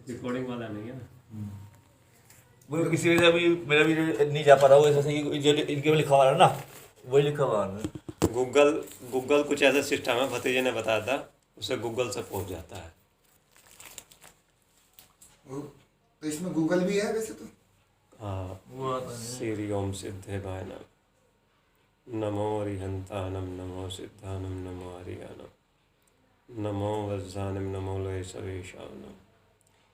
Recording वाला नहीं है ना। वो किसी वजह से अभी मेरा भी नहीं जा पा रहा, वो ऐसा ही जो इनके में लिखा हुआ है ना, वही लिखा हुआ है। गूगल गूगल कुछ ऐसा सिस्टम है, भतीजे ने बताया था, उसे गूगल से पहुंच जाता है। तो इसमें गूगल भी है वैसे तो। हाँ, वो आता है। श्री ओम सिद्धे भायनम, नमो अरिहंतानम, नमो सिद्धानम, नमो हरियानम, नमो वज्जानम, नमो लय सर्वेशानम,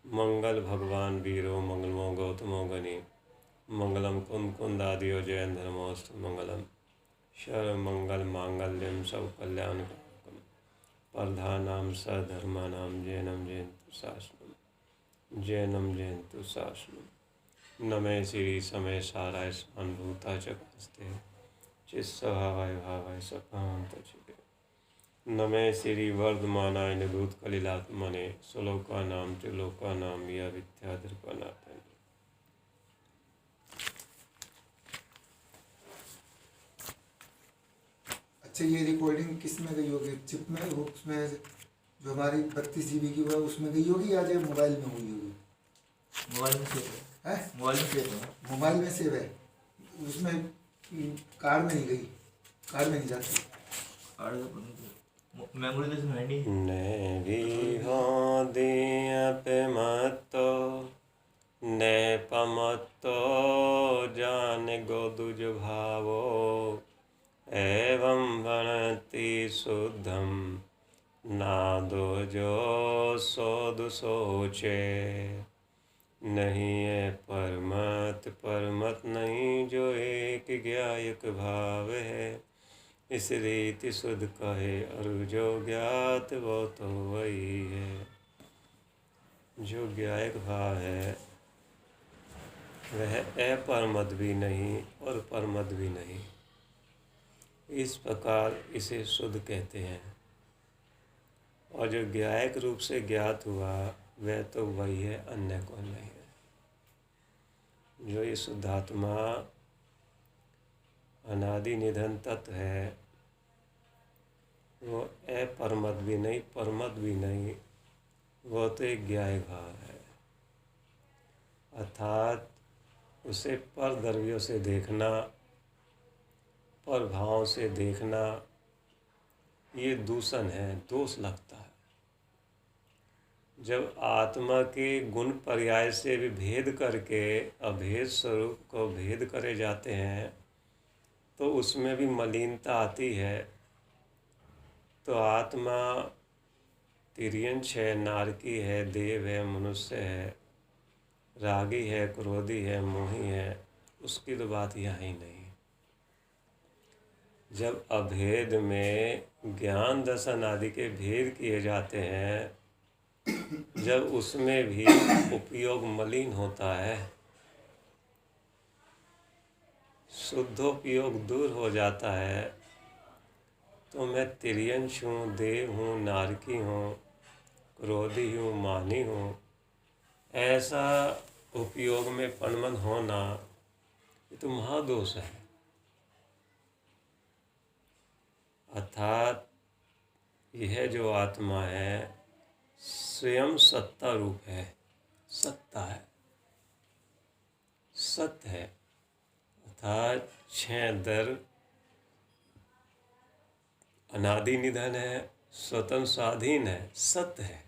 मंगल भगवान वीरो मंगलमो गौतमो गणी, मंगलम कुंद कुंदादियो जयन धर्मोस्तु मंगलम, सर्व मंगल मांगल्यम सब कल्याणकरकम, प्रधानाम सधर्मानाम जैनम जयंतु शासनम, जैनम जयंतु शासनम, नमे श्री समय साराय स्वानुभूता चकस्ते चिस्सहावाय भावाय सकांत चिके, नमे श्री वर्धमानाय निभूत कलिलात्मने श्लोका नाम त्रिलोका नाम या विद्याधृपनाथन। अच्छा, ये रिकॉर्डिंग किस में गई होगी? चिप में हो, उसमें जो हमारी 32 GB की वो उसमें गई होगी या जो मोबाइल में हुई होगी? मोबाइल में सेव है। है मोबाइल में सेव है। मोबाइल में सेव है, उसमें कार्ड में नहीं गई, कार्ड में नहीं जाती। मेमोरी तो इसमें है नहीं। ने भी हो दिया पे मतो ने पमतो जान गोदुज भावो, एवं भणति शुद्धम नादो जो सोदु सोचे, नहीं है परमत परमत नहीं जो एक ज्ञायक भाव है, इस रीति शुद्ध कहे और जो ज्ञात वो तो वही है। जो ज्ञायक भाव है वह अपरमत भी नहीं और परमत भी नहीं, इस प्रकार इसे शुद्ध कहते हैं। और जो ज्ञायक रूप से ज्ञात हुआ वह तो वही है, अन्य कौन नहीं है। जो ये शुद्धात्मा अनादि निधन तत्व है वो अपरमत भी नहीं परमत भी नहीं, वो तो एक ज्ञायक भाव है। अर्थात उसे पर द्रव्यों से देखना, पर भाव से देखना, ये दूषण है, दोष लगता है। जब आत्मा के गुण पर्याय से भी भेद करके अभेद स्वरूप को भेद करे जाते हैं तो उसमें भी मलिनता आती है। तो आत्मा तिर्यंश है, नारकी है, देव है, मनुष्य है, रागी है, क्रोधी है, मोही है, उसकी तो बात यहाँ ही नहीं। जब अभेद में ज्ञान दर्शन आदि के भेद किए जाते हैं, जब उसमें भी उपयोग मलिन होता है, शुद्धोपयोग दूर हो जाता है, तो मैं तिर्यंश हूँ, देव हूँ, नारकी हूँ, क्रोधी हूँ, मानी हूँ, ऐसा उपयोग में पनमन होना ये तो महादोष है। अर्थात यह जो आत्मा है स्वयं सत्ता रूप है, सत्ता है, सत्य है। अर्थात छह दर अनादि निधन है, स्वतंत्र स्वाधीन है, सत्य है।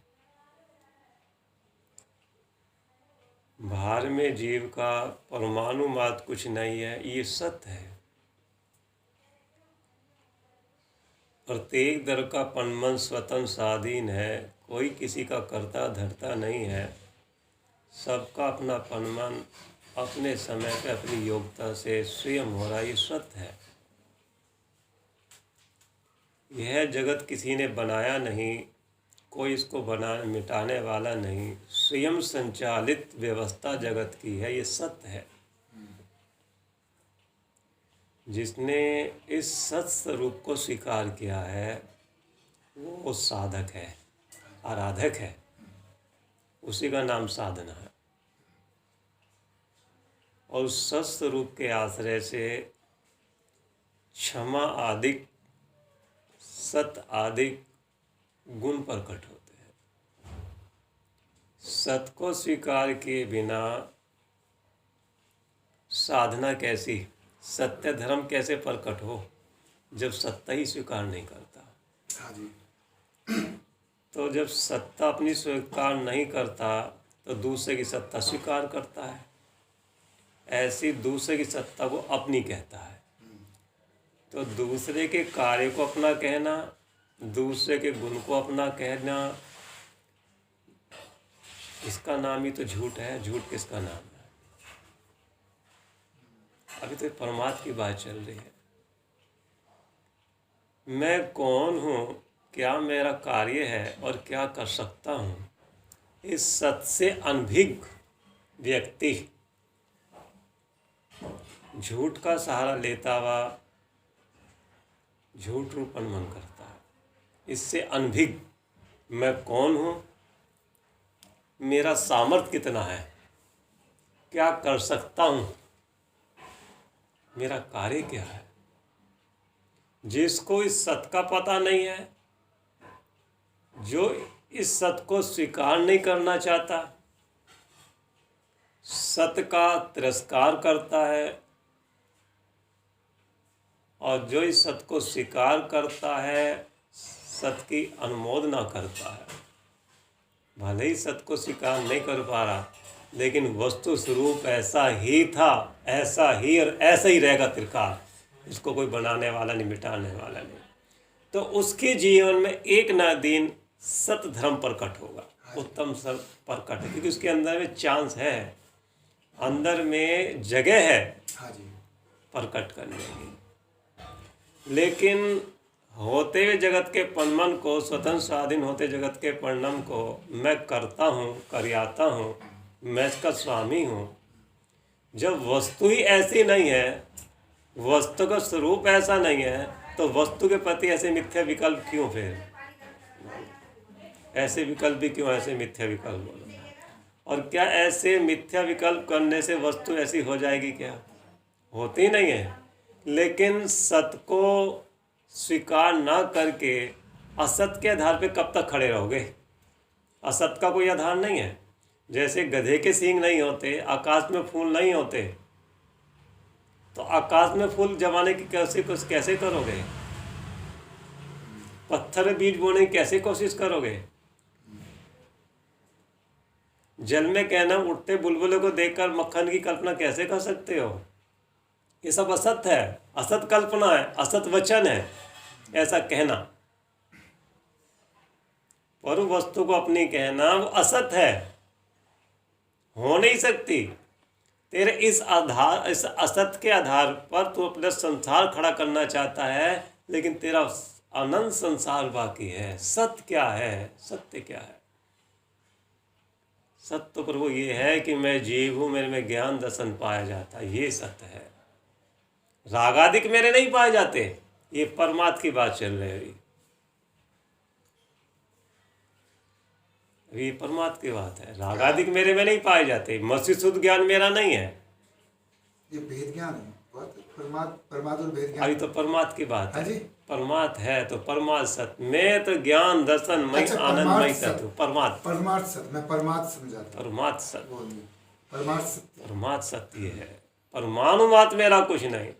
भार में जीव का परमाणु मात्र कुछ नहीं है, ये सत्य है। प्रत्येक दर का पनमन स्वतंत्र स्वाधीन है, कोई किसी का कर्ता धर्ता नहीं है, सबका अपना पनमन अपने समय पे अपनी योग्यता से स्वयं हो रहा, ये सत्य है। यह जगत किसी ने बनाया नहीं, कोई इसको मिटाने वाला नहीं, स्वयं संचालित व्यवस्था जगत की है, ये सत्य है। जिसने इस सत स्वरूप को स्वीकार किया है वो साधक है, आराधक है, उसी का नाम साधना है। और उस सत स्वरूप के आश्रय से क्षमा आदि सत आदि गुण प्रकट होते हैं। सत को स्वीकार किए बिना साधना कैसी, सत्य धर्म कैसे प्रकट हो जब सत्ता ही स्वीकार नहीं करता। हाँ जी। तो जब सत्ता अपनी स्वीकार नहीं करता तो दूसरे की सत्ता स्वीकार करता है, ऐसी दूसरे की सत्ता को अपनी कहता है। तो दूसरे के कार्य को अपना कहना, दूसरे के गुण को अपना कहना, इसका नाम ही तो झूठ है। झूठ किसका नाम है? अभी तो परमात्मा की बात चल रही है। मैं कौन हूँ, क्या मेरा कार्य है और क्या कर सकता हूँ, इस सत से अनभिज्ञ व्यक्ति झूठ का सहारा लेता हुआ झूठ रूप अनुमान करता है। इससे अनभिज्ञ मैं कौन हूँ, मेरा सामर्थ्य कितना है, क्या कर सकता हूँ, मेरा कार्य क्या है। जिसको इस सत का पता नहीं है, जो इस सत को स्वीकार नहीं करना चाहता, सत का तिरस्कार करता है, और जो इस सत को स्वीकार करता है सत की अनुमोदना करता है, भले ही सत को स्वीकार नहीं कर पा रहा लेकिन वस्तु स्वरूप ऐसा ही था, ऐसा ही और ऐसा ही रहेगा त्रिकाल। इसको कोई बनाने वाला नहीं, मिटाने वाला नहीं। तो उसके जीवन में एक ना दिन सत धर्म प्रकट होगा, उत्तम सत प्रकट है, क्योंकि उसके अंदर में चांस है, अंदर में जगह है हाँ जी। प्रकट करने की। लेकिन होते हुए जगत के परिणाम को, स्वतंत्र स्वाधीन होते जगत के परिणाम को मैं करता हूँ, करयाता हूँ, मैं इसका स्वामी हूँ। जब वस्तु ही ऐसी नहीं है, वस्तु का स्वरूप ऐसा नहीं है, तो वस्तु के प्रति ऐसे मिथ्या विकल्प क्यों? फिर ऐसे विकल्प भी क्यों, ऐसे मिथ्या विकल्प बोलो? और क्या ऐसे मिथ्या विकल्प करने से वस्तु ऐसी हो जाएगी? क्या होती नहीं है। लेकिन सत को स्वीकार ना करके असत के आधार पे कब तक खड़े रहोगे? असत का कोई आधार नहीं है। जैसे गधे के सींग नहीं होते, आकाश में फूल नहीं होते, तो आकाश में फूल जमाने की कैसे करोगे? पत्थर में बीज बोने की कैसे कोशिश करोगे? जल में कहना उठते बुलबुलों को देखकर मक्खन की कल्पना कैसे कर सकते हो? ये सब असत है, असत कल्पना है, असत वचन है ऐसा कहना। पर वस्तु को अपनी कहना वो असत है, हो नहीं सकती। तेरे इस असत के आधार पर तू अपना संसार खड़ा करना चाहता है, लेकिन तेरा अनंत संसार बाकी है। सत्य क्या है? सत्य क्या है? सत्य प्रभु ये है कि मैं जीव हूँ, मेरे में ज्ञान दर्शन पाया जाता है, ये सत्य है। रागादिक मेरे नहीं पाए जाते। ये परमात्मा की बात चल रही है। ये परमात्मा की बात है। रागादिक मेरे में नहीं पाए जाते। मसी शुद्ध ज्ञान मेरा नहीं है। ये भेद ज्ञान है, परमात्मा और भेद ज्ञान। अभी तो परमात्मा की बात है। जी। परमात्मा है तो परमात्मा सत्य, मैं तो ज्ञान दर्शन मई आनंदमय सत्य परमात्मा। परमात्मा सत्य, मैं परमात्मा समझाता हूँ। परमात्मा सत्य, परमात्मा सत्य, परमात्मा सत्य है। परमाणु मात्र मेरा कुछ नहीं।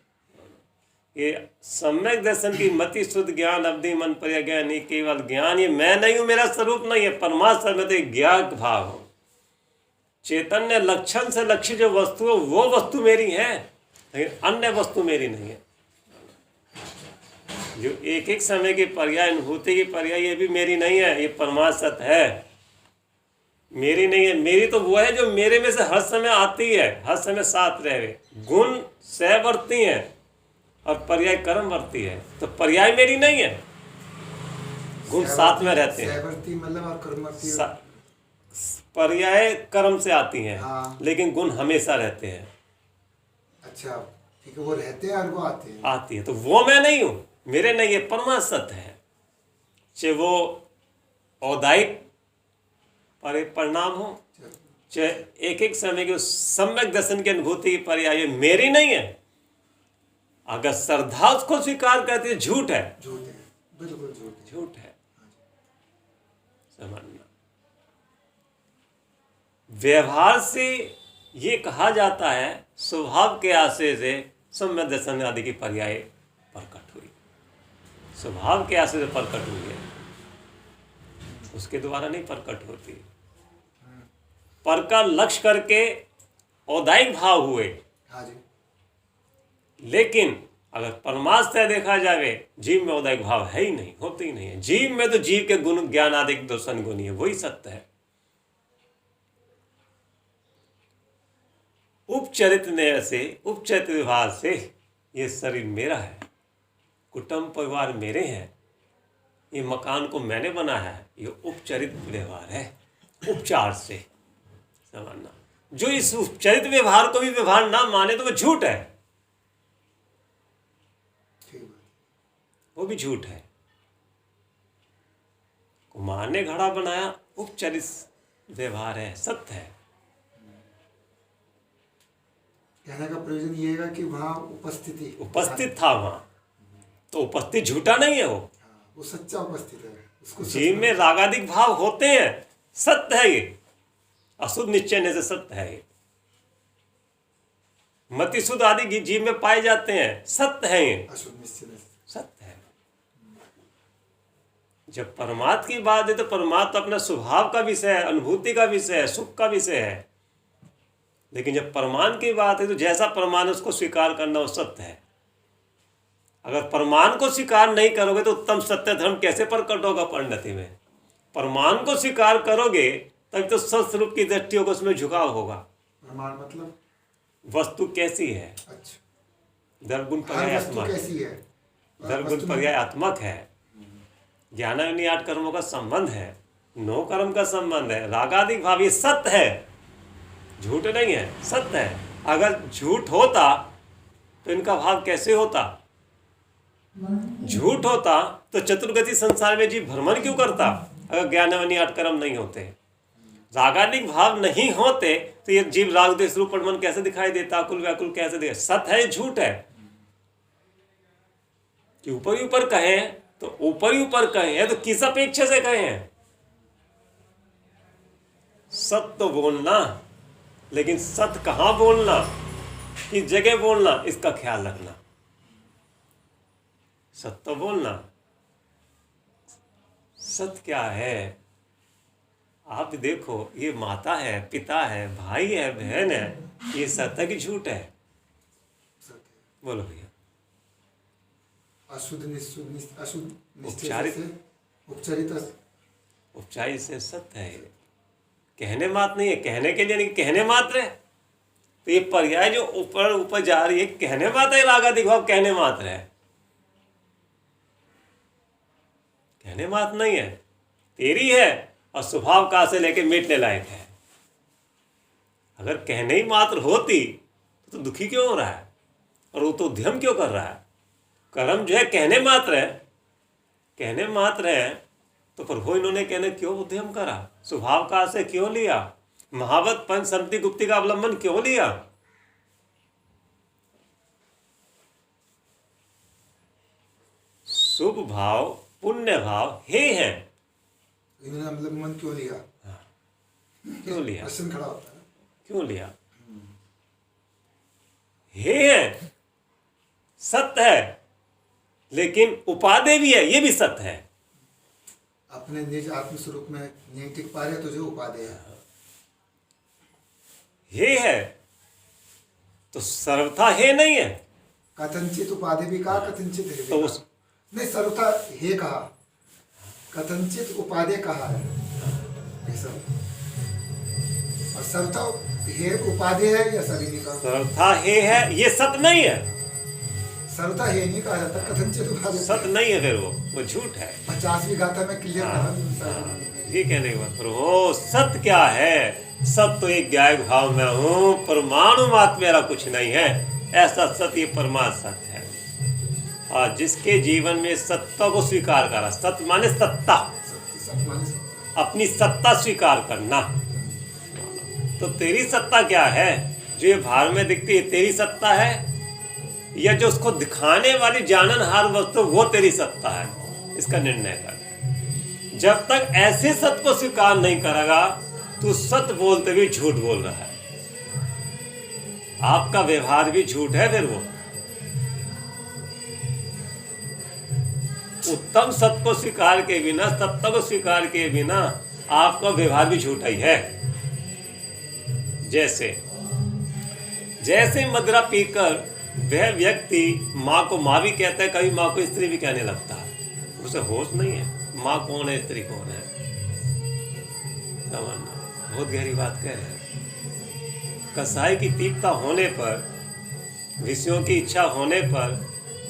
ये सम्यक दर्शन की मति शुद्ध ज्ञान अवधि मन पर ज्ञान, ये केवल ज्ञान, ये मैं नहीं हूँ, मेरा स्वरूप नहीं है। परमात्मा में तो ज्ञात भाव हो। चैतन्य लक्षण से लक्षित जो वस्तु है वो वस्तु मेरी है, लेकिन अन्य वस्तु मेरी नहीं है। जो एक एक समय के पर्याय, अनुभूति की पर्याय, ये भी मेरी नहीं है। ये परमात्मा सत्य है, मेरी नहीं है। मेरी तो वो है जो मेरे में से हर समय आती है, हर समय साथ रहे। गुण सहवर्ती हैं और पर्याय कर्म वर्ती है, तो पर्याय मेरी नहीं है, गुण साथ में रहते हैं। सहवर्ती मतलब और कर्मवर्ती, पर्याय कर्म से आती हैं। हाँ। लेकिन गुण हमेशा रहते हैं। अच्छा ठीक है, वो रहते हैं और वो आते हैं। आती है, तो वो मैं नहीं हूँ, मेरे नहीं है। परमात्मा सत्य है, चाहे वो औदायिक परिणाम हो, चाहे एक एक समय के सम्यक दर्शन की अनुभूति की पर्याय मेरी नहीं है। अगर श्रद्धा उसको स्वीकार करती है, झूठ है, झूठ है, बिल्कुल झूठ है। झूठ है समझना। व्यवहार से ये कहा जाता है स्वभाव के आश्रय से सम्यक दर्शन आदि की पर्याय प्रकट हुई। स्वभाव के आश्रय से प्रकट हुई है, उसके द्वारा नहीं प्रकट होती। पर का लक्ष्य करके औदायिक भाव हुए, हाँ जी, लेकिन अगर परमार्थ देखा जाए जीव में औदायिक भाव है ही नहीं, होते ही नहीं है। जीव में तो जीव के गुण ज्ञान आदि दर्शन गुण है, वही सत्य है। उपचरित से उपचरित व्यवहार से ये शरीर मेरा है, कुटुंब परिवार मेरे हैं, ये मकान को मैंने बनाया है, ये उपचरित व्यवहार है। उपचार से समझना, जो इस उपचरित व्यवहार को भी व्यवहार ना माने तो वो झूठ है, ठीक है। वो भी झूठ है। कुमार ने घड़ा बनाया, उपचरित व्यवहार है, सत्य है। कहने का प्रयोजन ये है कि वहाँ उपस्थित था वहां, तो उपस्थित झूठा नहीं है वो। हाँ, वो सच्चा उपस्थित है, उसको जीव में रागादिक भाव होते हैं, सत्य है ये। अशुद्ध निश्चय से सत्य है ये। मति शुद्ध आदि जीव में पाए जाते हैं, सत्य है ये, अशुद्ध निश्चय सत्य है। जब परमात्मा की बात है तो परमात्मा अपना स्वभाव का विषय है, अनुभूति का विषय है, सुख का विषय है। लेकिन जब प्रमाण की बात है तो जैसा प्रमाण उसको स्वीकार करना वो सत्य है। अगर प्रमाण को स्वीकार नहीं करोगे तो उत्तम सत्य धर्म कैसे प्रकट होगा परिणति में। प्रमाण को स्वीकार करोगे तब तो सत्स्वरूप की दृष्टि होगा, उसमें झुकाव होगा। प्रमाण मतलब वस्तु कैसी है, अच्छा, दर्गुण वस्तु पर्यायात्मक, कैसी है, दर्गुण पर्यायात्मक है। ज्ञानाग्नि 8 कर्मों का संबंध है, 9 कर्म का संबंध है। रागादिक भाव ये सत्य है, झूठ नहीं है, सत्य है। अगर झूठ होता तो इनका भाव कैसे होता? झूठ होता तो चतुर्गति संसार में जीव भ्रमण क्यों करता? अगर ज्ञानाग्नि 8 कर्म नहीं होते, रागादिक भाव नहीं होते तो ये जीव राग देश रूप मन कैसे दिखाई देता, कुल व्याकुल कैसे दिखाई? सत्य है, झूठ है। कि ऊपर ही ऊपर कहे तो ऊपर ही ऊपर कहे हैं तो किस अपेक्षा से कहे हैं? सत्य तो बोलना, लेकिन सत्य कहाँ बोलना, किस जगह बोलना, इसका ख्याल रखना। सत्य तो बोलना, सत्य क्या है आप देखो। ये माता है, पिता है, भाई है, बहन है, ये सत्य की झूठ है? बोलो भैया। अशुद्ध निश्चय, अशुद्ध उपचारित, उपचारित से सत्य है। कहने मात्र नहीं है, कहने के लिए नहीं, कहने मात्र है। तो ये पर्याय जो ऊपर ऊपर जा रही है, कहने मात्र है। रागादिक भाव कहने मात्र है, कहने मात्र नहीं है, तेरी है और स्वभाव का से लेके मिटने लायक है। अगर कहने ही मात्र होती तो दुखी क्यों हो रहा है और वो तो उद्यम क्यों कर रहा है? कर्म जो है कहने मात्र है, कहने मात्र है, तो प्रभु इन्होंने कहने क्यों उद्यम करा? स्वभाव का से क्यों लिया? महावत पंच संति गुप्ति का अवलंबन क्यों लिया? शुभ भाव पुण्य भाव हे है, इन्होंने अवलंबन क्यों लिया? क्यों लिया? प्रश्न खड़ा होता है, क्यों लिया? हे है, सत्य है, लेकिन उपादेय भी है, ये भी सत्य है। अपने निज आत्म स्वरूप में नहीं टिक पा रहे तो जो उपादेय है। हे है तो सर्वथा हे नहीं है। कथनचित उपाधि भी कहा, कथनचित हे भी तो कहा। नहीं, सर्वथा हे कहा, कथनचित उपाधि कहा है ये सब। और सर्वथा हे उपाधि है या सभी नहीं कहा? सर्वथा हे है, ये सत्य नहीं है। सर्वथा हे नहीं कहा जाता, कथनचित उपाधि सत्य नहीं है, फिर वो झूठ है। 50वीं गाथा में क्लियर कहा। ये कहने के बाद प्रभु सत्य क्या है? सत्य तो एक ज्ञायक भाव में हूँ, परमाणु मात्र मेरा कुछ नहीं है, ऐसा सत्य परमात्मा सत्य है। और जिसके जीवन में सत्ता को स्वीकार करा, सत्य माने सत्ता, अपनी सत्ता स्वीकार करना। तो तेरी सत्ता क्या है? जो ये भार में दिखती है तेरी सत्ता है, या जो उसको दिखाने वाली जाननहार वस्तु वो तेरी सत्ता है? इसका निर्णय कर। जब तक ऐसे सत्य को स्वीकार नहीं करेगा तू सत्य बोलते भी झूठ बोल रहा है, आपका व्यवहार भी झूठ है। फिर वो उत्तम सत्य को स्वीकार के बिना, सत्य को स्वीकार के बिना आपका व्यवहार भी झूठा ही है। जैसे मदिरा पीकर वह व्यक्ति माँ को माँ भी कहता है, कभी माँ को स्त्री भी कहने लगता है, उसे होश नहीं है माँ कौन है स्त्री कौन है। समझना, बहुत गहरी बात कह रहे हैं। कसाई की तीव्रता होने पर, विषयों की इच्छा होने पर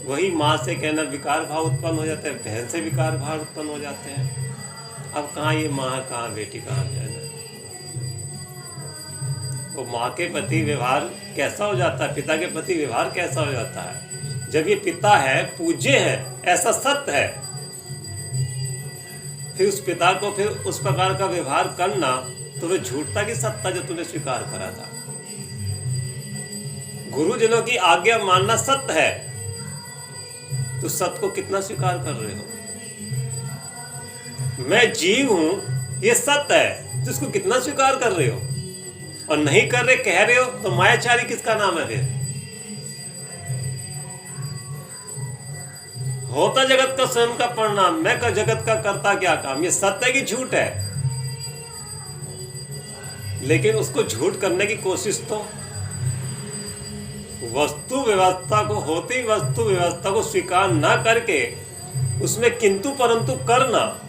वही माँ से कहना विकार भाव उत्पन्न हो जाता है, बहन से विकार भाव उत्पन्न हो जाते हैं। अब कहाँ ये माँ, कहाँ बेटी, कहाँ बहन है। वो माँ के प्रति व्यवहार कैसा हो जाता है, पिता के प्रति व्यवहार कैसा हो जाता है। जब ये पिता है, पूज्य है, ऐसा सत्य है, फिर उस पिता को फिर उस प्रकार का व्यवहार करना तो वह झूठता की सत्ता जो तूने स्वीकार करा था। गुरुजनों की आज्ञा मानना सत्य है, तो सत्य को कितना स्वीकार कर रहे हो। मैं जीव हूं ये सत्य है, तो इसको कितना स्वीकार कर रहे हो। और नहीं कर रहे, कह रहे हो, तो मायाचारी किसका नाम है। फिर होता जगत का स्वयं का परिणाम, मैं का जगत का करता क्या काम। ये सत्य है कि झूठ है। लेकिन उसको झूठ करने की कोशिश तो वस्तु व्यवस्था को, होती वस्तु व्यवस्था को स्वीकार ना करके उसमें किंतु परंतु करना,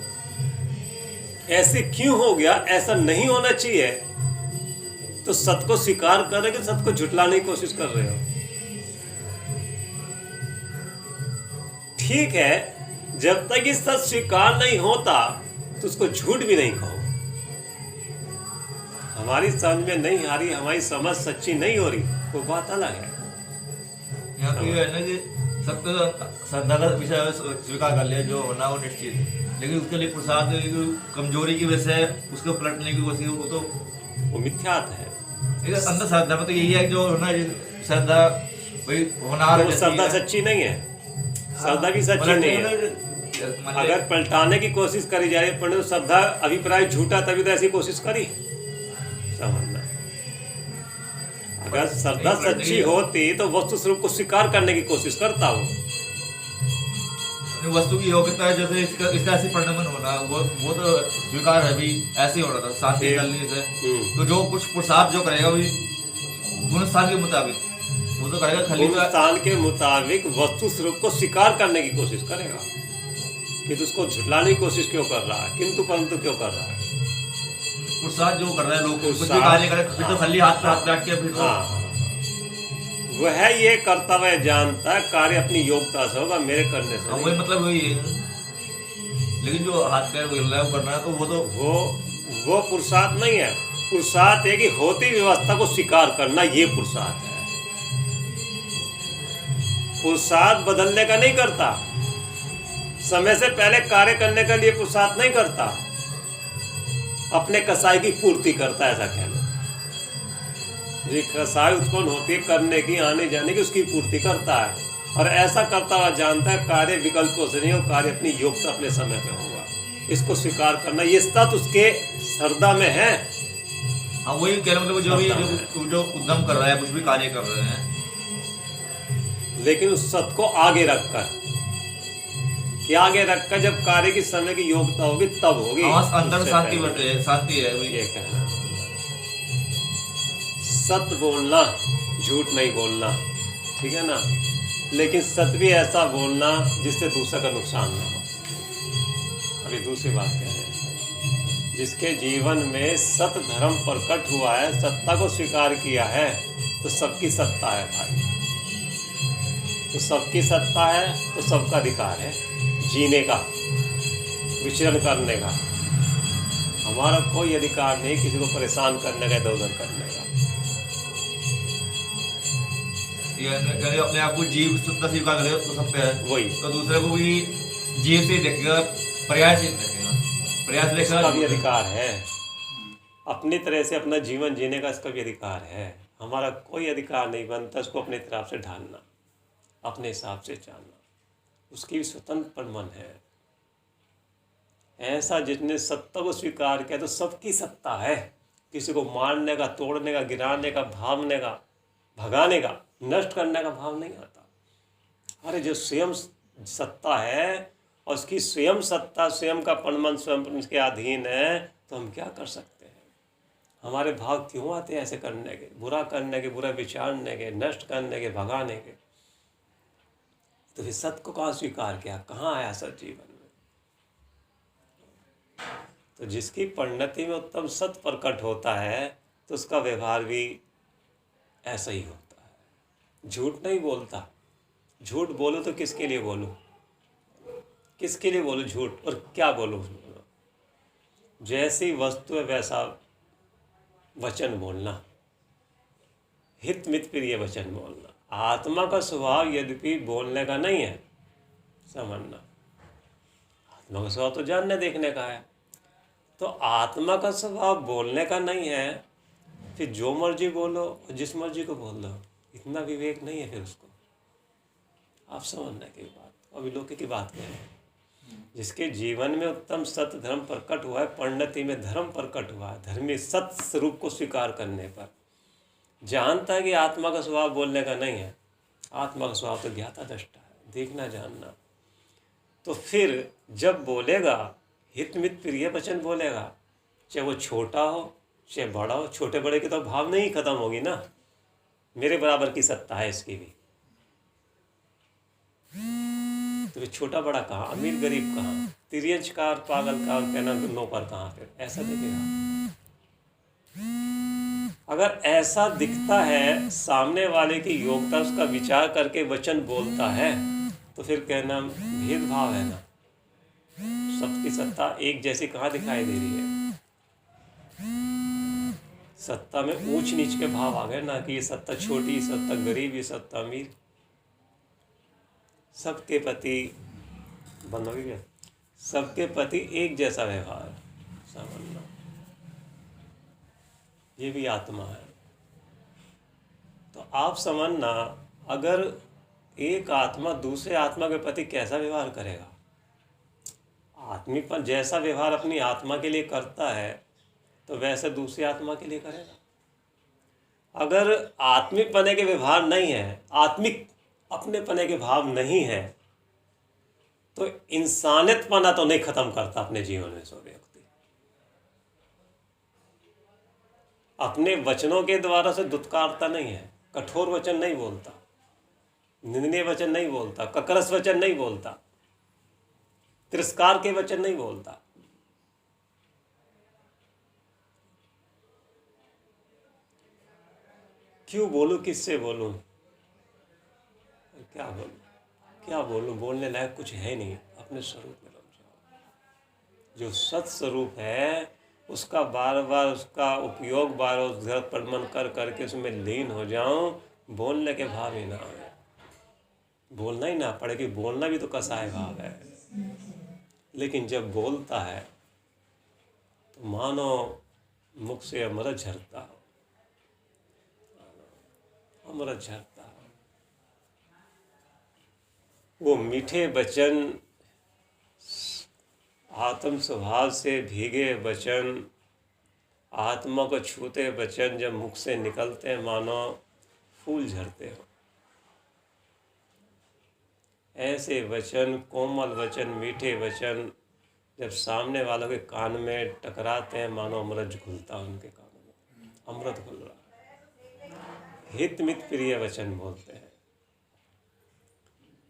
ऐसे क्यों हो गया, ऐसा नहीं होना चाहिए। तो सत्य को स्वीकार कर रहे, कि सत्य को झुटलाने की कोशिश कर रहे हो। ठीक है, जब तक ये सत्य स्वीकार नहीं होता तो उसको झूठ भी नहीं कहो। हमारी समझ में नहीं आ रही, हमारी समझ सच्ची नहीं हो रही, वो बात अलग है। यहाँ तो ये है ना कि सत्य श्रद्धा का विषय स्वीकार कर लिया, जो होना वो निश्चित, लेकिन उसके लिए प्रसाद कमजोरी की वजह से उसको पलटने की कोशिश, वो मिथ्यात है। अंदर श्रद्धा में तो यही है, जो ना श्रद्धा वही होना, तो श्रद्धा सच्ची नहीं है, श्रद्धा भी सच्ची नहीं है। अगर पलटाने की कोशिश करी जा रही है, पर श्रद्धा अभिप्राय झूठा, तभी तो ऐसी कोशिश करी। समझना, अगर श्रद्धा सच्ची होती तो वस्तु स्वरूप को स्वीकार करने की कोशिश करता हूँ। वस्तु की योग्यता है, जैसे इसका ऐसे परिणमन होना, वो तो स्वीकार है भी, ऐसे ही हो रहा था शांति करने से। तो जो कुछ प्रसाद जो करेगा भी गुणस्थान के मुताबिक, वो तो करेगा खाली गुणस्थान के मुताबिक वस्तु स्वरूप को स्वीकार करने की कोशिश करेगा। कि उसको झुटलाने की कोशिश क्यों कर रहा है, किंतु परंतु क्यों कर रहा है। प्रसाद जो कर रहे हैं लोग, कुछ भी कार्य करे, फिर तो खाली हाथ पे हाथ बैठ के, फिर तो वह ये कर्तव्य जानता है, कार्य अपनी योग्यता से होगा, मेरे करने से। वही मतलब वही है। लेकिन जो हाथ पैर हिल रहा है वो करना है, तो वो तो वो पुरुषार्थ नहीं है। पुरुषार्थ है कि होती व्यवस्था को स्वीकार करना, ये पुरुषार्थ है। पुरुषार्थ बदलने का नहीं करता, समय से पहले कार्य करने के लिए पुरुषार्थ नहीं करता, अपने कसाई की पूर्ति करता है, ऐसा कहना। जी कसाई उत्पन्न होती है करने की, आने जाने की, उसकी पूर्ति करता है। और ऐसा करता हुआ जानता है कार्य विकल्पों से नहीं हो, कार्य अपनी योग्यता अपने समय पे होगा। इसको स्वीकार करना, ये सत्य उसके श्रद्धा में है। हाँ, वही कह रहे मतलब जो भी जो उद्यम कर रहा है, कुछ भी कार्य कर रहे हैं, लेकिन उस सत्य को आगे रखकर, कि आगे रखकर जब कार्य की समय की योग्यता होगी तब होगी। अंदर शांति बढ़ रही है, शांति है। ये कहना, सत्य बोलना, झूठ नहीं बोलना, ठीक है ना। लेकिन सत्य भी ऐसा बोलना जिससे दूसरे का नुकसान ना हो। अभी दूसरी बात कह रहे हैं, जिसके जीवन में सत्य धर्म प्रकट हुआ है, सत्ता को स्वीकार किया है, तो सबकी सत्ता है भाई। तो सबकी सत्ता है तो सबका अधिकार है जीने का, विचरण करने का। हमारा कोई अधिकार नहीं किसी को परेशान करने का, इधर उधर करने का। ये अपने आप को जीव सत्ता स्वीकार करेगा तो सब पे है वही, तो दूसरे को भी जीव से देखेगा, प्रयास से देखेगा, प्रयास देखेगा। इसका भी अधिकार है अपनी तरह से अपना जीवन जीने का, इसका भी अधिकार है। हमारा कोई अधिकार नहीं बनता इसको अपनी तरफ से ढालना, अपने हिसाब से जानना। उसकी भी स्वतंत्र मन है। ऐसा जिसने सत्ता को स्वीकार किया तो सबकी सत्ता है, किसी को मारने का, तोड़ने का, गिराने का, भागने का, भगाने का, नष्ट करने का भाव नहीं आता। अरे जो स्वयं सत्ता है और उसकी स्वयं सत्ता, स्वयं का परमन स्वयं के अधीन है, तो हम क्या कर सकते हैं? हमारे भाव क्यों आते हैं ऐसे करने के, बुरा करने के, बुरा विचारने के, नष्ट करने के, भगाने के? तो फिर सत्य को कहाँ स्वीकार किया, कहाँ आया सत्य जीवन में? तो जिसकी परिणति में उत्तम सत्य प्रकट होता है तो उसका व्यवहार भी ऐसा ही होता है। झूठ नहीं बोलता। झूठ बोलो तो किसके लिए बोलो, किसके लिए बोलो झूठ, और क्या बोलो? जैसी वस्तु है वैसा वचन बोलना, हित मित प्रिय वचन बोलना। आत्मा का स्वभाव यद्यपि बोलने का नहीं है, समझना, आत्मा का स्वभाव तो जानने देखने का है। तो आत्मा का स्वभाव बोलने का नहीं है, फिर जो मर्जी बोलो और जिस मर्जी को बोल दो, इतना विवेक नहीं है फिर उसको। आप समझने की बात, अभी लोके की बात करें। जिसके जीवन में उत्तम सत्य धर्म प्रकट हुआ है, परिणति में धर्म प्रकट हुआ है, धर्मी सत्य स्वरूप को स्वीकार करने पर जानता है कि आत्मा का स्वभाव बोलने का नहीं है, आत्मा का स्वभाव तो ज्ञाता दृष्टा है, देखना जानना। तो फिर जब बोलेगा हित मित प्रिय वचन बोलेगा, चाहे वो छोटा हो चाहे बड़ा हो, छोटे बड़े की तो भाव नहीं खत्म होगी ना, मेरे बराबर की सत्ता है इसकी भी। तो फिर छोटा बड़ा कहाँ, अमीर गरीब कहाँ, तिर्यंचकार पागल का और कहना नौकर कहाँ? फिर ऐसा दिखेगा। अगर ऐसा दिखता है, सामने वाले की योग्यता उसका विचार करके वचन बोलता है, तो फिर कहना भेदभाव है ना। सबकी सत्ता एक जैसी कहाँ दिखाई दे रही है? सत्ता में ऊंच नीच के भाव आ गए ना, कि ये सत्ता छोटी, ये सत्ता गरीब, ये सत्ता अमीर। सबके प्रति बंद हो गया, सबके प्रति एक जैसा व्यवहार समझना, ये भी आत्मा है। तो आप समझना, अगर एक आत्मा दूसरे आत्मा के प्रति कैसा व्यवहार करेगा, आत्मी पर जैसा व्यवहार अपनी आत्मा के लिए करता है तो वैसे दूसरी आत्मा के लिए करेगा। अगर आत्मिक पने के व्यवहार नहीं है, आत्मिक अपने पने के भाव नहीं है, तो इंसानियत पना तो नहीं खत्म करता अपने जीवन में सो व्यक्ति। अपने वचनों के द्वारा से दुत्कारता नहीं है, कठोर वचन नहीं बोलता, निंदनीय वचन नहीं बोलता, ककरस वचन नहीं बोलता, तिरस्कार के वचन नहीं बोलता। क्यों बोलूं, किससे बोलूं, क्या बोलूं, क्या बोलूं? बोलने लायक कुछ है नहीं। अपने स्वरूप में लग जाओ। जो सत स्वरूप है उसका बार बार उसका उपयोग, बार उधर परमन कर करके उसमें लीन हो जाऊं, बोलने के भाव ही ना आए, बोलना ही ना पड़े, कि बोलना भी तो कसाय भाव है। लेकिन जब बोलता है तो मानो मुख से अमृत झरता हो, अमृत झरता हो। वो मीठे वचन, आत्म स्वभाव से भीगे वचन, आत्मा को छूते वचन जब मुख से निकलते हैं मानो फूल झरते हो। ऐसे वचन, कोमल वचन, मीठे वचन जब सामने वालों के कान में टकराते हैं मानो अमृत घुलता है उनके कानों में, अमृत घुल रहा है। हित मित प्रिय वचन बोलते हैं।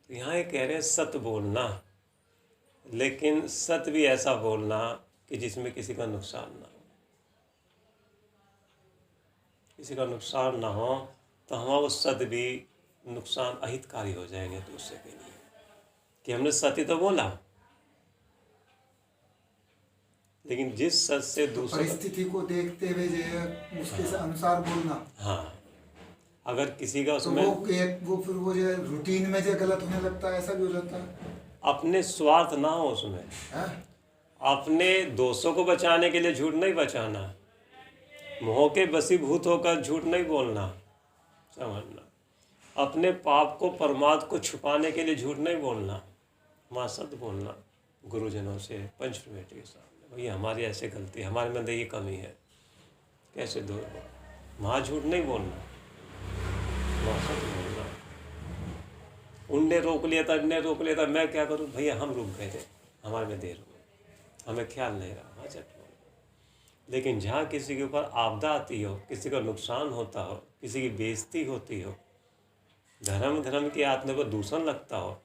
तो यहाँ ये कह रहे हैं सत्य बोलना, लेकिन सत्य भी ऐसा बोलना कि जिसमें किसी का नुकसान ना हो। किसी का नुकसान ना हो तो हमारा वो सत्य भी नुकसान अहितकारी हो जाएंगे दूसरे के लिए, कि हमने सत्य तो बोला, लेकिन जिस सत्य से दूसरे परिस्थिति को देखते हुए जो उसके अनुसार बोलना। हाँ, अगर किसी का तो उसमें वो फिर वो जो रूटीन में जो गलत होने लगता है, ऐसा भी हो जाता है। अपने स्वार्थ ना हो उसमें, अपने दोषों को बचाने के लिए झूठ नहीं बचाना, मोह के वशीभूत होकर झूठ नहीं बोलना, समझना। अपने पाप को, परमार्थ को छुपाने के लिए झूठ नहीं बोलना, माँ सत्य बोलना गुरुजनों से, पंचमेट के सामने, भैया हमारी ऐसे गलती, हमारे में ये कमी है, कैसे दूर हो? वहाँ झूठ नहीं बोलना, वहाँ सच बोलना। उनने रोक लिया था, इनने रोक लिया था, मैं क्या करूँ? भैया हम रुक गए थे, हमारे में देर हो गई, हमें ख्याल नहीं रहा, वहाँ सच बोलना। लेकिन जहाँ किसी के ऊपर आपदा आती हो, किसी का नुकसान होता हो, किसी की बेइज्जती होती हो, धर्म की आत्मा को दूषण लगता हो,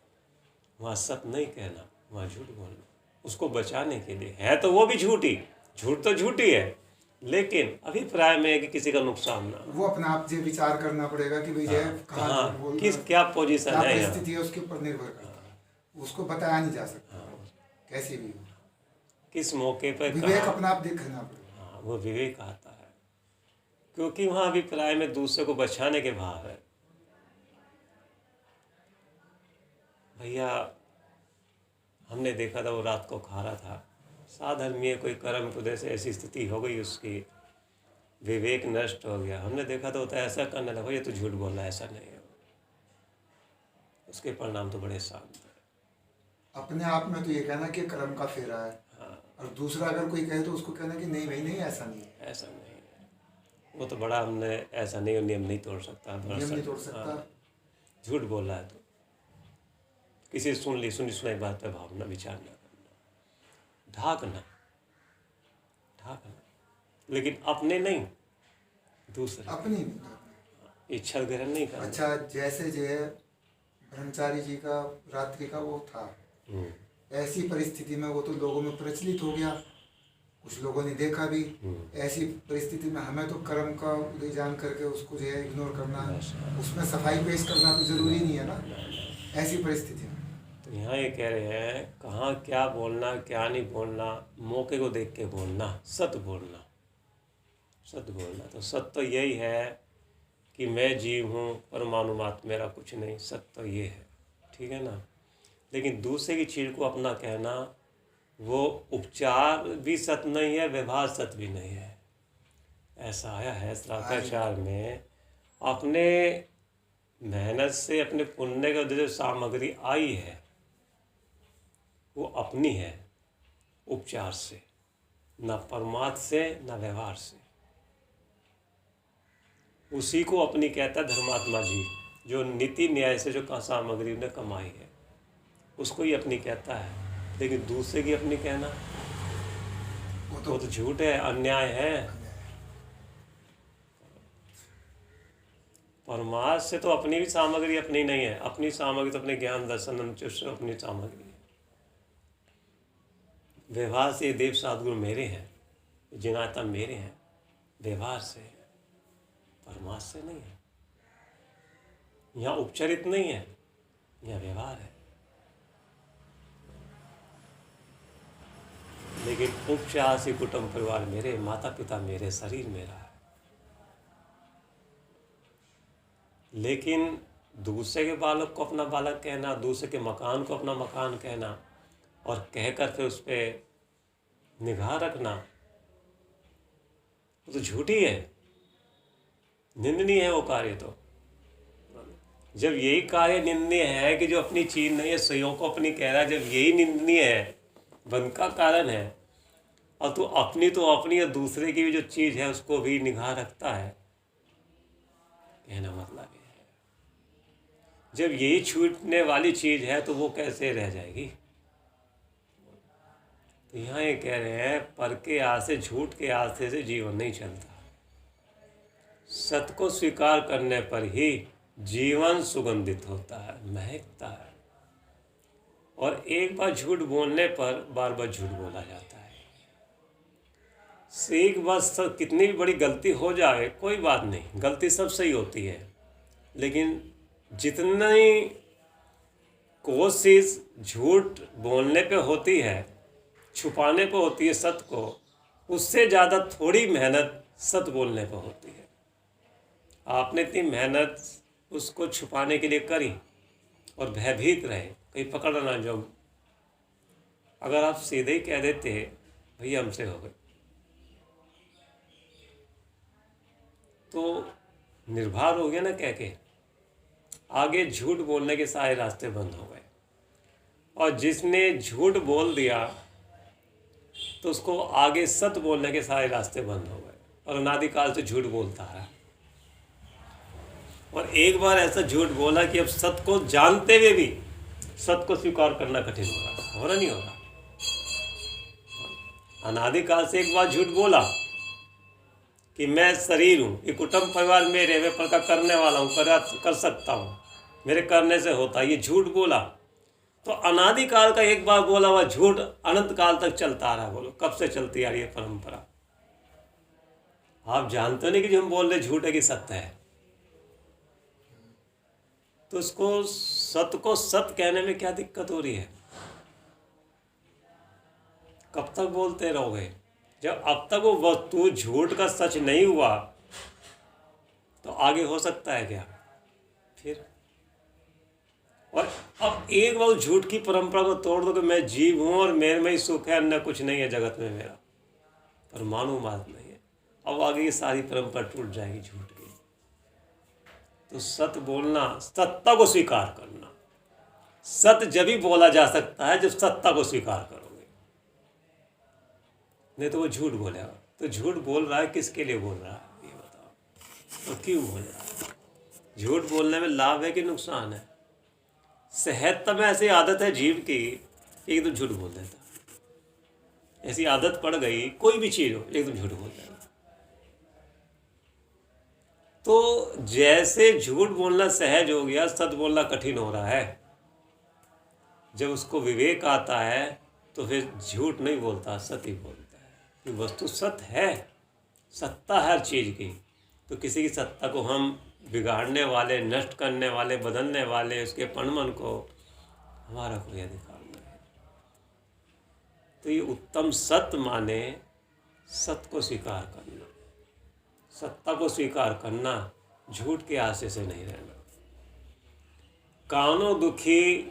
वहाँ सत्य नहीं कहना, वहाँ झूठ बोलना, उसको बचाने के लिए। है तो वो भी झूठी, झूठ तो झूठी है, लेकिन अभिप्राय में है कि किसी का नुकसान ना हो। वो अपने आप से विचार करना पड़ेगा कि भाई जो है कहाँ हाँ, झूठ बोलना, किस क्या पोजीशन क्या है यहाँ, परिस्थिति है, उसके ऊपर निर्भर करता है। उसको बताया नहीं जा सकता कैसे भी हो। किस मौके पर विवेक कहाँ। अपना आप देखना पड़ेगा। हाँ, वो विवेक आता है, क्योंकि वहाँ अभिप्राय में दूसरे को बचाने के भाव है। भैया हमने देखा था, वो रात को खा रहा था, साधर्मीय कोई कर्म कुदे से ऐसी स्थिति हो गई, उसकी विवेक नष्ट हो गया। हमने देखा तो होता है ऐसा करने लगा, ये तो झूठ बोल रहा है, ऐसा नहीं है। उसके परिणाम तो बड़े शांत है। अपने आप में तो ये कहना कि कर्म का फेरा है, और दूसरा अगर कोई कहे तो उसको कहना कि नहीं भाई नहीं, ऐसा नहीं है, ऐसा नहीं है। वो तो बड़ा हमने ऐसा नहीं, नियम नहीं तोड़ सकता, नियम नहीं तोड़ सकता। हाँ, झूठ बोल रहा है तो किसी सुनी सुनाई बात पे भावना विचार ना करना, ढाकना, लेकिन अपने नहीं, दूसरे अपनी नहीं। इच्छा ग्रहण नहीं करना। अच्छा, जैसे जो है ब्रह्मचारी जी का रात्रि का वो था, ऐसी परिस्थिति में वो तो लोगों में प्रचलित हो गया, कुछ लोगों ने देखा भी। ऐसी परिस्थिति में हमें तो कर्म का उदय जान करके उसको जो है इग्नोर करना, उसमें सफाई पेश करना तो जरूरी नहीं है ना ऐसी परिस्थिति में। तो यहाँ ये कह रहे हैं, कहाँ क्या बोलना क्या नहीं बोलना, मौके को देख के बोलना, सत्य बोलना, सत्य बोलना। तो सत्य तो यही है कि मैं जीव हूँ, परमाणुमात्र मेरा कुछ नहीं, सत्य तो ये है, ठीक है ना। लेकिन दूसरे की चीज़ को अपना कहना, वो उपचार भी सत्य नहीं है, व्यवहार सत्य भी नहीं है। ऐसा आया है श्राद्धाचार में, अपने मेहनत से, अपने पुण्य का जो सामग्री आई है वो अपनी है, उपचार से, ना परमात्मा से, ना व्यवहार से। उसी को अपनी कहता है धर्मात्मा जी, जो नीति न्याय से जो सामग्री ने कमाई है, उसको ही अपनी कहता है। लेकिन दूसरे की अपनी कहना वो तो झूठ है, अन्याय है। परमात्मा से तो अपनी भी सामग्री अपनी नहीं है, अपनी सामग्री तो अपने ज्ञान दर्शन अनुचित अपनी सामग्री है। व्यवहार से देव सद्गुरु मेरे हैं, जिनाता मेरे हैं, व्यवहार से है, परमात्मा से नहीं है। यहाँ उपचरित नहीं है, यहाँ व्यवहार है। लेकिन उपचार से कुटुंब परिवार मेरे, माता पिता मेरे, शरीर मेरा है। लेकिन दूसरे के बालक को अपना बालक कहना, दूसरे के मकान को अपना मकान कहना, और कहकर फिर उस पर निगाह रखना, वो तो झूठी है, निंदनीय है वो कार्य। तो जब यही कार्य निंदनीय है कि जो अपनी चीज नहीं है, स्वयं को अपनी कह रहा है, जब यही निंदनीय है, बंद का कारण है, और तू अपनी तो अपनी और दूसरे की भी जो चीज़ है उसको भी निगाह रखता है, कहना मतलब ये है। जब यही छूटने वाली चीज़ है तो वो कैसे रह जाएगी। तो यहाँ ये कह रहे हैं, पर के आस से, झूठ के आस्ते से जीवन नहीं चलता। सत्य को स्वीकार करने पर ही जीवन सुगंधित होता है, महकता है। और एक बार झूठ बोलने पर बार बार झूठ बोला जाता है। एक बार कितनी भी बड़ी गलती हो जाए कोई बात नहीं, गलती सब सही होती है, लेकिन जितनी कोशिश झूठ बोलने पे होती है, छुपाने पे होती है सत्य को, उससे ज़्यादा थोड़ी मेहनत सत्य बोलने पे होती है। आपने इतनी मेहनत उसको छुपाने के लिए करी और भयभीत रहे, कहीं पकड़ ना जाओ। अगर आप सीधे ही कह देते भैया हमसे हो गए, तो निर्भर हो गया ना, कह के आगे झूठ बोलने के सारे रास्ते बंद हो गए। और जिसने झूठ बोल दिया तो उसको आगे सत्य बोलने के सारे रास्ते बंद हो गए। और अनादिकाल से झूठ बोलता है। और एक बार ऐसा झूठ बोला कि अब सत्य को जानते हुए भी सत्य को स्वीकार करना कठिन हो रहा नहीं हो रहा। अनादिकाल से एक बार झूठ बोला कि मैं शरीर हूँ, ये कुटुंब परिवार मेरे, मैं फल का करने वाला हूँ, कर सकता हूँ, मेरे करने से होता है, ये झूठ बोला। तो अनादिकाल का एक बार बोला हुआ झूठ अनंत काल तक चलता आ रहा है। बोलो कब से चलती आ रही है परंपरा? आप जानते नहीं कि जो हम बोल रहे झूठ है कि सत्य है। तो उसको सत्य को सत्य कहने में क्या दिक्कत हो रही है? कब तक बोलते रहोगे? जब अब तक वो वस्तु झूठ का सच नहीं हुआ तो आगे हो सकता है क्या फिर? और अब एक बार झूठ की परंपरा को तोड़ दो कि मैं जीव हूं और मेरे में ही सुख है, अन्य कुछ नहीं है जगत में मेरा, परमाणु मात्र नहीं है। अब आगे ये सारी परंपरा टूट जाएगी झूठ की। तो सत्य बोलना, सत्ता को स्वीकार करना। सत्य जब ही बोला जा सकता है जब सत्ता को स्वीकार करोगे, नहीं तो वो झूठ बोलेगा। तो झूठ बोल रहा है किसके लिए बोल रहा है ये बताओ, और क्यों बोल रहा है? झूठ बोलने में लाभ है कि नुकसान है? सहजता में ऐसी आदत है जीव की, एकदम झूठ बोल देता। ऐसी आदत पड़ गई, कोई भी चीज हो एकदम झूठ बोल देगा। तो जैसे झूठ बोलना सहज हो गया, सत्य बोलना कठिन हो रहा है। जब उसको विवेक आता है तो फिर झूठ नहीं बोलता, सत्य बोलता है। कि वस्तु सत्य है, सत्ता हर चीज की। तो किसी की सत्ता को हम बिगाड़ने वाले, नष्ट करने वाले, बदलने वाले, उसके पणमन को हमारा कोई अधिकार नहीं है। तो ये उत्तम सत्य माने सत्य को स्वीकार करना, सत्ता को स्वीकार करना, झूठ के आशे से नहीं रहना। कानों दुखी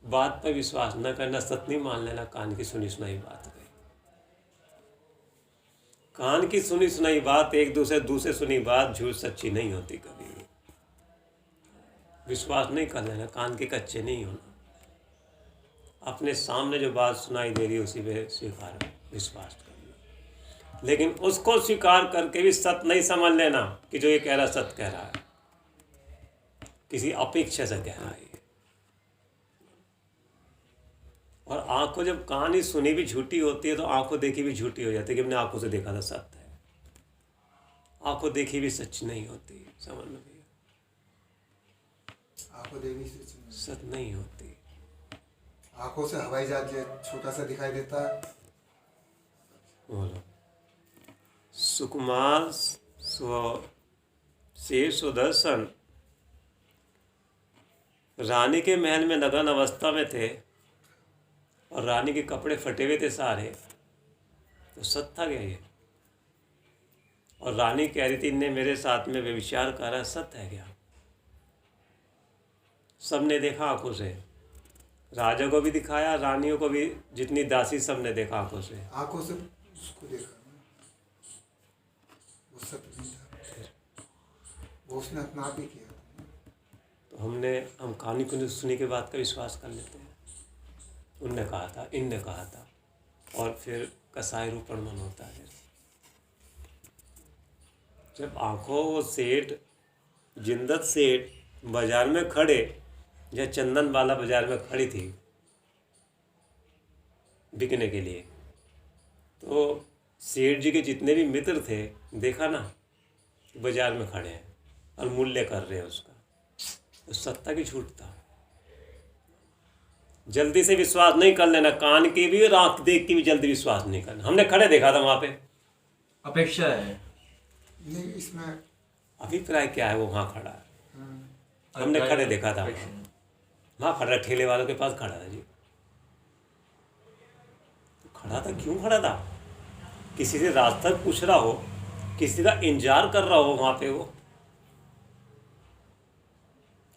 बात पर विश्वास न करना, सत्य नहीं मान लेना। कान की सुनी सुनाई बात है, कान की सुनी सुनाई बात, एक दूसरे सुनी बात झूठ सच्ची नहीं होती कभी भी। विश्वास नहीं कर लेना, कान के कच्चे नहीं होना। अपने सामने जो बात सुनाई दे रही है उसी पे स्वीकार विश्वास करना। लेकिन उसको स्वीकार करके भी सत्य नहीं समझ लेना कि जो ये कह रहा सत्य कह रहा है, किसी अपेक्षा से कह रहा है। और आंखों, जब कहानी सुनी भी झूठी होती है तो आंखों देखी भी झूठी हो जाती है कि हमने आंखों से देखा था सत्य है, आंखों देखी भी सच नहीं होती। समझ लो भैया, आंखों देखी सच नहीं होती। आंखों से हवाई जहाज छोटा सा दिखाई देता है। बोलो, सुकुमार से सुदर्शन रानी के महल में नग्न अवस्था में थे और रानी के कपड़े फटे हुए थे सारे। तो सत्य था क्या ये? और रानी कह रही थी इनने मेरे साथ में व्यभिचार करा, सत्य है क्या? सबने देखा आंखों से, राजा को भी दिखाया, रानियों को भी, जितनी दासी सबने देखा आंखों से। आंखों से उसको देखा, वो सत्य नहीं था, वो उसने अपना आप ही किया। तो हम कहानी को सुनी के बाद का विश्वास कर लेते हैं। उनने कहा था, इनने कहा था, और फिर कसाई रूपण मन होता है। जब आंखों वो सेठ, जिंदत सेठ बाजार में खड़े, या चंदन वाला बाजार में खड़ी थी बिकने के लिए, तो सेठ जी के जितने भी मित्र थे देखा ना, बाजार में खड़े हैं और मूल्य कर रहे हैं उसका। तो सत्ता की झूठ था। जल्दी से विश्वास नहीं कर लेना, कान की भी और आंख देख की भी जल्दी विश्वास नहीं करना। हमने खड़े देखा था वहां पे, अपेक्षा है नहीं, इसमें अभिप्राय क्या है? वो वहां खड़ा है, हमने खड़े देखा था, वहां खड़ा, ठेले वालों के पास खड़ा था जी। तो खड़ा था, क्यों खड़ा था? किसी से रास्ता पूछ रहा हो, किसी का इंतजार कर रहा हो वहां पे। वो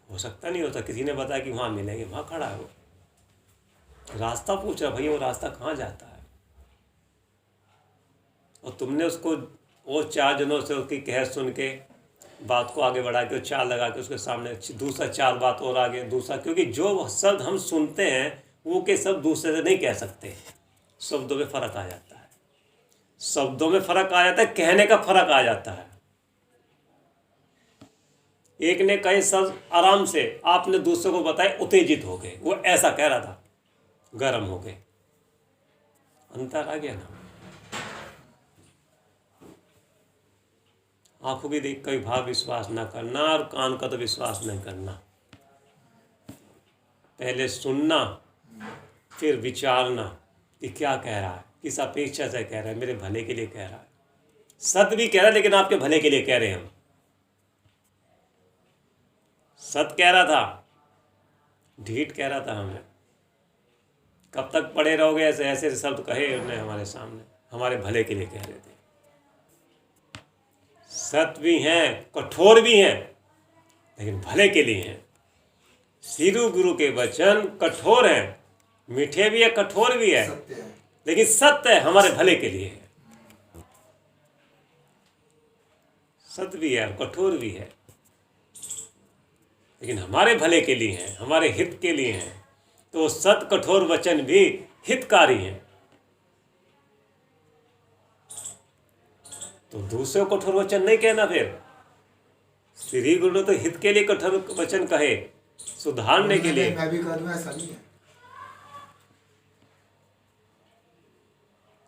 हो सकता नहीं होता, किसी ने बताया कि वहां मिलेंगे, वहां खड़ा है वो, रास्ता पूछ रहा, भैया वो रास्ता कहाँ जाता है? और तुमने उसको, वो 4 जनों से उसकी कह सुन के, बात को आगे बढ़ा के, 4 लगा के उसके सामने दूसरा 4 बात और आगे दूसरा, क्योंकि जो शब्द हम सुनते हैं वो के शब्द दूसरे से नहीं कह सकते, शब्दों में फ़र्क आ जाता है। शब्दों में फर्क आ जाता है, कहने का फर्क आ जाता है। एक ने कहे शब्द आराम से, आपने दूसरे को बताए उत्तेजित हो गए, वो ऐसा कह रहा था, गर्म हो गए। अंतर आ गया ना। आंखों की देख कई भाव विश्वास ना करना और कान का तो विश्वास नहीं करना। पहले सुनना, फिर विचारना कि क्या कह रहा है, किस अपेक्षा से कह रहा है, मेरे भले के लिए कह रहा है। सत्य भी कह रहा है लेकिन आपके भले के लिए कह रहे हैं हम। सत्य कह रहा था, ढीठ कह रहा था हमें। कब तक पड़े रहोगे ऐसे ऐसे शब्द कहे उन्होंने हमारे सामने, हमारे भले के लिए कह रहे थे। सत्य भी हैं, कठोर भी हैं, लेकिन भले के लिए हैं। सिरु गुरु के वचन कठोर हैं, मीठे भी है, कठोर भी है, सत्य है। लेकिन सत्य है, हमारे भले के लिए है। सत्य भी है, कठोर भी है, लेकिन हमारे भले के लिए है, हमारे हित के लिए है। तो सत्य कठोर वचन भी हितकारी हैं। तो दूसरे को कठोर वचन नहीं कहना। फिर श्री गुरु ने तो हित के लिए कठोर वचन कहे, सुधारने के लिए। मैं भी कर दूं, ऐसा नहीं है।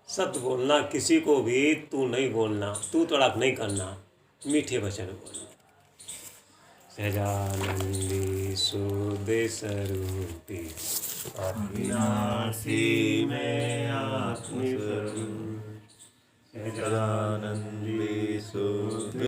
सत्य बोलना, किसी को भी तू नहीं बोलना, तू तड़ाक नहीं करना, मीठे वचन बोलना। सहजानंदी सुध स्वरूपी अविनाशी में आत्मस्वरूप, सहजानंदी सुध